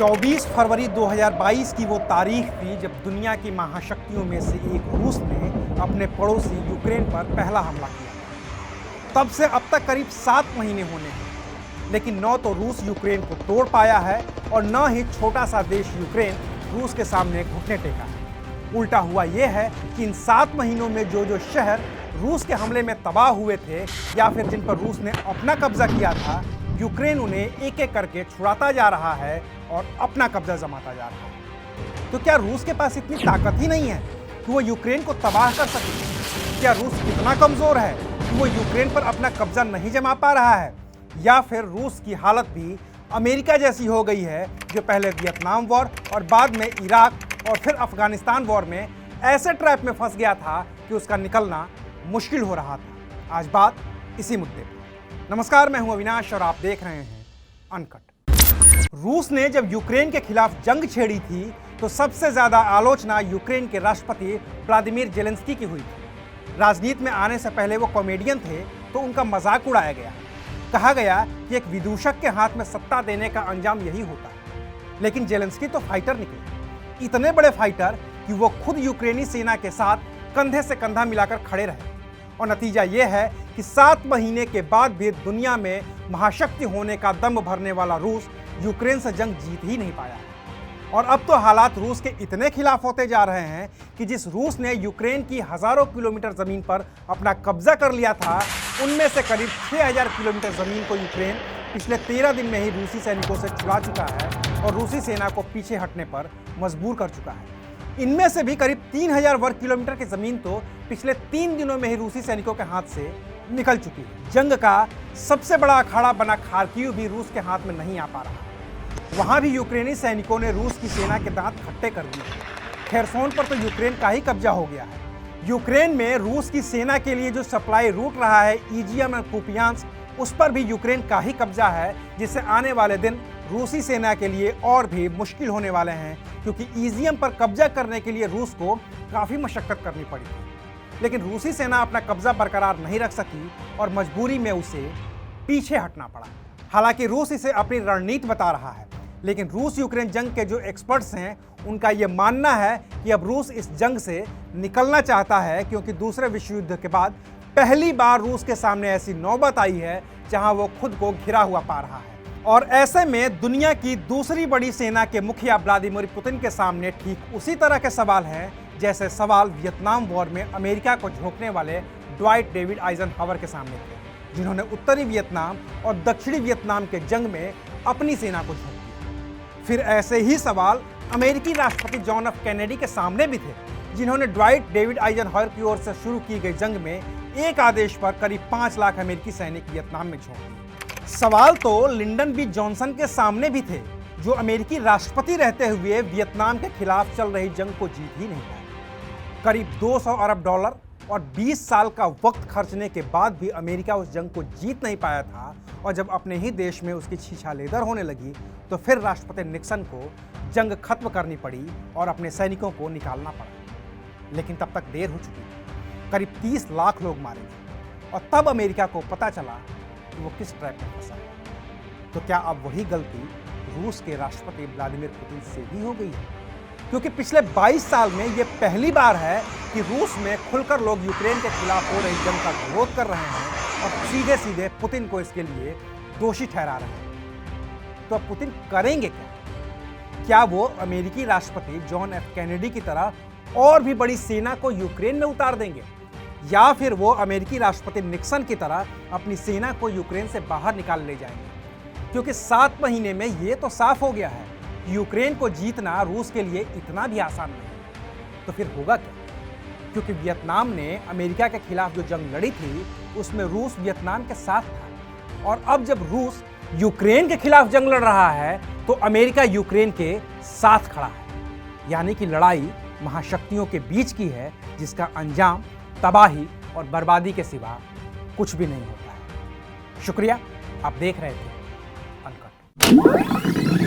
24 फरवरी 2022 की वो तारीख थी जब दुनिया की महाशक्तियों में से एक रूस ने अपने पड़ोसी यूक्रेन पर पहला हमला किया। तब से अब तक करीब 7 महीने होने हैं, लेकिन न तो रूस यूक्रेन को तोड़ पाया है और न ही छोटा सा देश यूक्रेन रूस के सामने घुटने टेका है। उल्टा हुआ यह है कि इन 7 महीनों में जो शहर रूस के हमले में तबाह हुए थे या फिर जिन पर रूस ने अपना कब्जा किया था, यूक्रेन उन्हें एक एक करके छुड़ाता जा रहा है और अपना कब्जा जमाता जा रहा है। तो क्या रूस के पास इतनी ताकत ही नहीं है कि वो यूक्रेन को तबाह कर सके? क्या रूस इतना कमजोर है कि वो यूक्रेन पर अपना कब्जा नहीं जमा पा रहा है? या फिर रूस की हालत भी अमेरिका जैसी हो गई है, जो पहले वियतनाम वॉर और बाद में इराक और फिर अफगानिस्तान वॉर में ऐसे ट्रैप में फंस गया था कि उसका निकलना मुश्किल हो रहा था। आज बात इसी मुद्दे पर। नमस्कार, मैं हूं अविनाश और आप देख रहे हैं अनकट। रूस ने जब यूक्रेन के खिलाफ जंग छेड़ी थी तो सबसे ज्यादा आलोचना यूक्रेन के राष्ट्रपति व्लादिमीर जेलेंस्की की हुई थी। राजनीति में आने से पहले वो कॉमेडियन थे, तो उनका मजाक उड़ाया गया। कहा गया कि एक विदूषक के हाथ में सत्ता देने का अंजाम यही होता है। लेकिन जेलेंस्की तो फाइटर निकले, इतने बड़े फाइटर कि वो खुद यूक्रेनी सेना के साथ कंधे से कंधा मिलाकर खड़े रहे। और नतीजा यह है कि 7 महीने के बाद भी दुनिया में महाशक्ति होने का दम भरने वाला रूस यूक्रेन से जंग जीत ही नहीं पाया है। और अब तो हालात रूस के इतने खिलाफ होते जा रहे हैं कि जिस रूस ने यूक्रेन की हजारों किलोमीटर जमीन पर अपना कब्जा कर लिया था, उनमें से करीब 6000 किलोमीटर जमीन को यूक्रेन पिछले 13 दिन में ही रूसी सैनिकों से छुड़ा चुका है और रूसी सेना को पीछे हटने पर मजबूर कर चुका है। इनमें से भी करीब 3000 वर्ग किलोमीटर की जमीन तो पिछले 3 दिनों में ही रूसी सैनिकों के हाथ से निकल चुकी है। जंग का सबसे बड़ा अखाड़ा बना खार्किव भी रूस के हाथ में नहीं आ पा रहा। वहां भी यूक्रेनी सैनिकों ने रूस की सेना के दांत खट्टे कर दिए। खेरसोन पर तो यूक्रेन का ही कब्जा हो गया है। यूक्रेन में रूस की सेना के लिए जो सप्लाई रूट रहा है ईजियम और कुपियांस्क, उस पर भी यूक्रेन का ही कब्जा है, जिससे आने वाले दिन रूसी सेना के लिए और भी मुश्किल होने वाले हैं, क्योंकि ईजियम पर कब्जा करने के लिए रूस को काफ़ी मशक्कत करनी पड़ी। लेकिन रूसी सेना अपना कब्जा बरकरार नहीं रख सकी और मजबूरी में उसे पीछे हटना पड़ा। हालांकि रूस इसे अपनी रणनीति बता रहा है, लेकिन रूस यूक्रेन जंग के जो एक्सपर्ट्स हैं, उनका यह मानना है कि अब रूस इस जंग से निकलना चाहता है, क्योंकि दूसरे विश्व युद्ध के बाद पहली बार रूस के सामने ऐसी नौबत आई है जहां वो खुद को घिरा हुआ पा रहा है। और ऐसे में दुनिया की दूसरी बड़ी सेना के मुखिया व्लादिमीर पुतिन के सामने ठीक उसी तरह के सवाल हैं जैसे सवाल वियतनाम वॉर में अमेरिका को झोंकने वाले ड्वाइट डेविड आइजनहावर के सामने थे, जिन्होंने उत्तरी वियतनाम और दक्षिणी वियतनाम के जंग में अपनी सेना को झोंक दिया। फिर ऐसे ही सवाल अमेरिकी राष्ट्रपति जॉन एफ कैनेडी के सामने भी थे, जिन्होंने ड्वाइट डेविड आइजनहावर की ओर से शुरू की गई जंग में एक आदेश पर करीब 5 लाख अमेरिकी सैनिक वियतनाम में झोंक दिए। सवाल तो लिंडन बी जॉनसन के सामने भी थे, जो अमेरिकी राष्ट्रपति रहते हुए वियतनाम के खिलाफ चल रही जंग को जीत ही नहीं पाए। करीब $200 अरब और 20 साल का वक्त खर्चने के बाद भी अमेरिका उस जंग को जीत नहीं पाया था। और जब अपने ही देश में उसकी छीछालेदर होने लगी, तो फिर राष्ट्रपति निक्सन को जंग खत्म करनी पड़ी और अपने सैनिकों को निकालना पड़ा। लेकिन तब तक देर हो चुकी थी। करीब 30 लाख लोग मारे गए और तब अमेरिका को पता चला कि वो किस ट्रैप में फंसा है। तो क्या अब वही गलती रूस के राष्ट्रपति व्लादिमीर पुतिन से भी हो गई है? क्योंकि पिछले 22 साल में ये पहली बार है कि रूस में खुलकर लोग यूक्रेन के खिलाफ हो रही जंग का विरोध कर रहे हैं और सीधे सीधे पुतिन को इसके लिए दोषी ठहरा रहे हैं। तो अब पुतिन करेंगे क्या? क्या वो अमेरिकी राष्ट्रपति जॉन एफ कैनेडी की तरह और भी बड़ी सेना को यूक्रेन में उतार देंगे, या फिर वो अमेरिकी राष्ट्रपति निक्सन की तरह अपनी सेना को यूक्रेन से बाहर निकाल ले जाएंगे? क्योंकि 7 महीने में ये तो साफ हो गया है, यूक्रेन को जीतना रूस के लिए इतना भी आसान नहीं। तो फिर होगा क्या? क्योंकि वियतनाम ने अमेरिका के खिलाफ जो जंग लड़ी थी, उसमें रूस वियतनाम के साथ था। और अब जब रूस यूक्रेन के खिलाफ जंग लड़ रहा है, तो अमेरिका यूक्रेन के साथ खड़ा है। यानी कि लड़ाई महाशक्तियों के बीच की है, जिसका अंजाम तबाही और बर्बादी के सिवा कुछ भी नहीं होता है। शुक्रिया, आप देख रहे थे अनकट।